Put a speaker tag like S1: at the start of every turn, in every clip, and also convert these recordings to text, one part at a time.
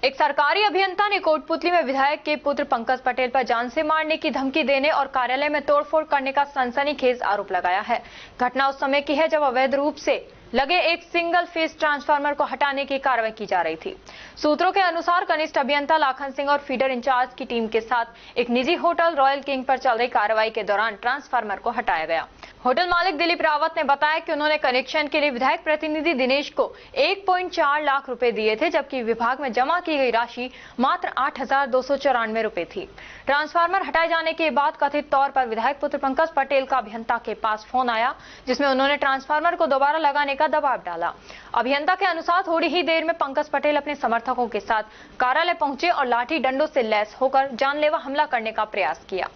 S1: एक सरकारी अभियंता ने कोटपुतली में विधायक के पुत्र पंकज पटेल पर जान से मारने की धमकी देने और कार्यालय में तोड़फोड़ करने का सनसनीखेज आरोप लगाया है। घटना उस समय की है जब अवैध रूप से लगे एक सिंगल फेज ट्रांसफार्मर को हटाने की कार्रवाई की जा रही थी। सूत्रों के अनुसार कनिष्ठ अभियंता लाखन सिंह और फीडर इंचार्ज की टीम के साथ एक निजी होटल रॉयल किंग पर चल रही कार्रवाई के दौरान ट्रांसफार्मर को हटाया गया। होटल मालिक दिलीप रावत ने बताया कि उन्होंने कनेक्शन के लिए विधायक प्रतिनिधि दिनेश को 1.4 लाख रुपए दिए थे, जबकि विभाग में जमा की गई राशि मात्र 8,294 रुपए थी। ट्रांसफार्मर हटाए जाने के बाद कथित तौर पर विधायक पुत्र पंकज पटेल का अभियंता के पास फोन आया, जिसमें उन्होंने ट्रांसफार्मर को दोबारा लगाने का दबाव डाला। अभियंता के अनुसार थोड़ी ही देर में पंकज पटेल अपने समर्थकों के साथ कार्यालय पहुंचे और लाठी डंडों से लैस होकर जानलेवा हमला करने का प्रयास किया।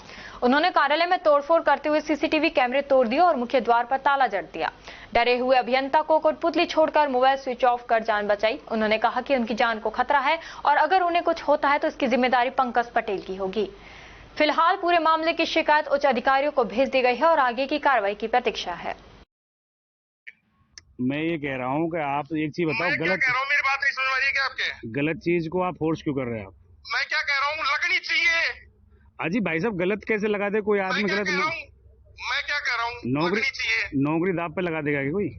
S1: उन्होंने कार्यालय में तोड़फोड़ करते हुए सीसीटीवी कैमरे तोड़ दिए और मुख्य द्वार पर ताला जड़ दिया। डरे हुए अभियंता को कोटपुतली छोड़कर मोबाइल स्विच ऑफ कर जान बचाई। उन्होंने कहा कि उनकी जान को खतरा है और अगर उन्हें कुछ होता है तो इसकी जिम्मेदारी पंकज पटेल की होगी। फिलहाल पूरे मामले की शिकायत उच्च अधिकारियों को भेज दी गई है और आगे की कार्रवाई की प्रतीक्षा है।
S2: मैं ये कह रहा हूँ कि आप एक चीज बताओ, गलत
S3: कह रहा हूँ, मेरी बात नहीं समझ में आ रही है क्या आपके?
S2: गलत चीज को आप फोर्स क्यों कर रहे हैं? आप
S3: मैं क्या कह रहा हूँ, लगनी चाहिए।
S2: अजी भाई साहब, गलत कैसे लगा दे कोई आदमी? गलत
S3: मैं क्या कह रहा हूँ,
S2: नौकरी
S3: चाहिए।
S2: नौकरी दाव पे लगा देगा कि कोई?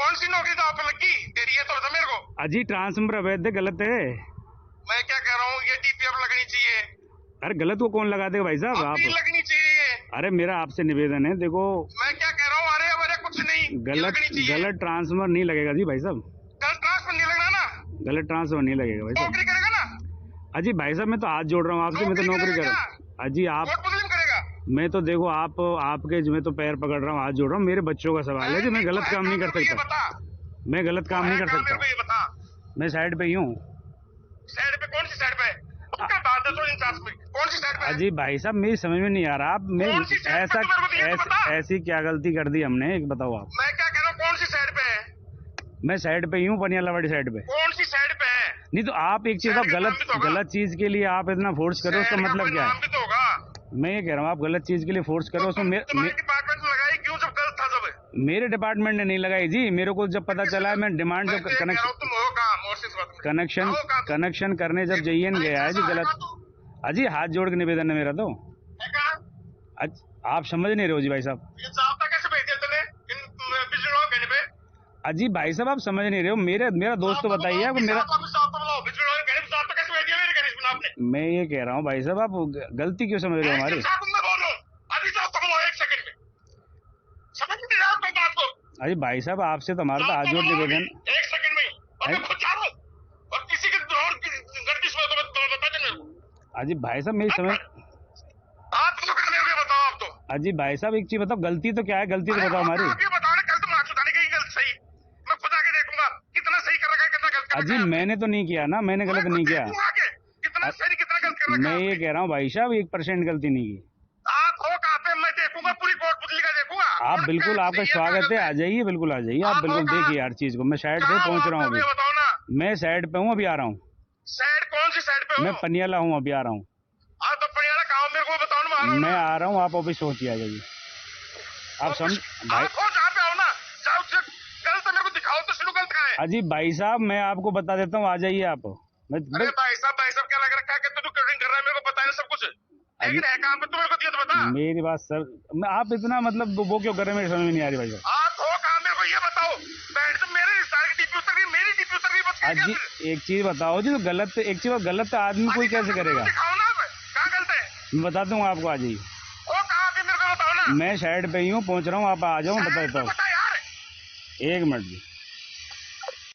S3: कौन सी नौकरी दाव पे लगी? तेरी है तो बता मेरे को।
S2: अजी ट्रांसफर अवैध गलत है।
S3: मैं क्या कह रहा हूँ, ये टीपीएफ लगनी चाहिए।
S2: अरे गलत को कौन लगा देगा भाई साहब? आप
S3: लगनी चाहिए।
S2: अरे मेरा आपसे निवेदन है, देखो
S3: मैं क्या कह रहा हूँ, अरे कुछ नहीं,
S2: गलत ट्रांसफर नहीं लगेगा जी भाई साहब।
S3: गलत ट्रांसफर नहीं लगना ना?
S2: गलत ट्रांसफर नहीं लगेगा भाई साहब।
S3: नौकरी करेगा ना?
S2: अजी भाई साहब, मैं तो हाथ जोड़ रहा हूँ आपसे, मैं तो नौकरी कर रहा हूँ। अजी आप
S3: करेगा?
S2: मैं तो देखो आपके मैं तो पैर पकड़ रहा हूँ, हाथ जोड़ रहा हूँ। मेरे बच्चों का सवाल है कि मैं गलत काम नहीं कर सकता। मैं गलत काम नहीं कर सकता। मैं साइड पे ही हूँ।
S3: साइड पे? कौन सी साइड पे? कौन सी साइड पे?
S2: अजी भाई साहब, मेरी समझ में नहीं आ रहा। आप मैं ऐसी क्या गलती कर दी हमने, एक बताओ आप।
S3: मैं क्या कह रहा हूँ, कौन सी साइड पे है?
S2: मैं साइड पे ही हूँ, पनियालावाड़ी साइड पे।
S3: कौन सी साइड पे है?
S2: नहीं तो आप एक चीज गलत चीज के लिए आप इतना फोर्स करो, उसका मतलब क्या है? मैं ये कह रहा हूँ, आप गलत चीज के लिए फोर्स करो, उसमें
S3: डिपार्टमेंट ने लगाई क्यों जब गलत था? जब
S2: मेरे डिपार्टमेंट ने नहीं लगाई जी, मेरे को जब पता चला है, मैं डिमांड जब कनेक्शन करने जब जयन गया है जी, गलत। अजी हाथ जोड़ के निवेदन है मेरा तो। आप समझ नहीं रहे हो जी भाई साहब। अजी भाई साहब, आप समझ नहीं रहे हो। मेरा दोस्त तो बताइए आपको। मैं ये कह रहा हूँ भाई साहब, आप गलती क्यों समझ रहे हो हमारी? अरे भाई साहब, आपसे तो हमारा तो हाथ जोड़ निवेदन। अजी भाई साहब, मेरी समझ। अजी भाई साहब, एक चीज बताओ, गलती तो क्या है? गलती तो बताओ हमारी। अजी मैंने तो नहीं किया ना, मैंने गलत नहीं किया। मैं ये कह रहा हूँ भाई साहब, 1% गलती नहीं की। आप बिल्कुल, आपका स्वागत है, आ जाइए, बिल्कुल आ जाइए, आप बिल्कुल देखिए हर चीज को। मैं साइड पे पहुंच रहा हूँ अभी। मैं साइड पे हूँ, अभी आ रहा हूँ।
S3: साइड कौन सी साइड पे हो?
S2: मैं पनियाला हूँ, अभी आ रहा हूँ।
S3: तो पनियाला कहाँ मेरे को बताओ ना।
S2: मैं आ रहा हूँ, आप ऑफिस पहुंचिए, आ जाइए। आप समझ भाई, अजी भाई साहब, मैं आपको बता देता हूँ, आ जाइए आप।
S3: अरे भाई साहब क्या लग रखा है कि तू कटिंग कर रहा है? मेरे को पता है सब कुछ, लेकिन है कहाँ पे? तू मेरे को दिया तो बता।
S2: मेरी बात सर, आप इतना मतलब वो क्यों कर रहे हैं, मेरी समझ में नहीं आ रही भाई साहब।
S3: आप हो कहाँ, मेरे को ये बताओ। मेरे रिश्तेदार की डीपी उतर गई, मेरी डीपी उतर गई।
S2: अजी एक चीज बताओ जी, तो गलत आदमी कोई कैसे करेगा?
S3: क्या गलत है?
S2: मैं बता दूंगा आपको, आ जाइए।
S3: मेरे को बताओ ना।
S2: मैं साइड पे ही हूँ, पहुंच रहा हूँ, आप आ जाओ, बता देता हूँ। 1 मिनट जी।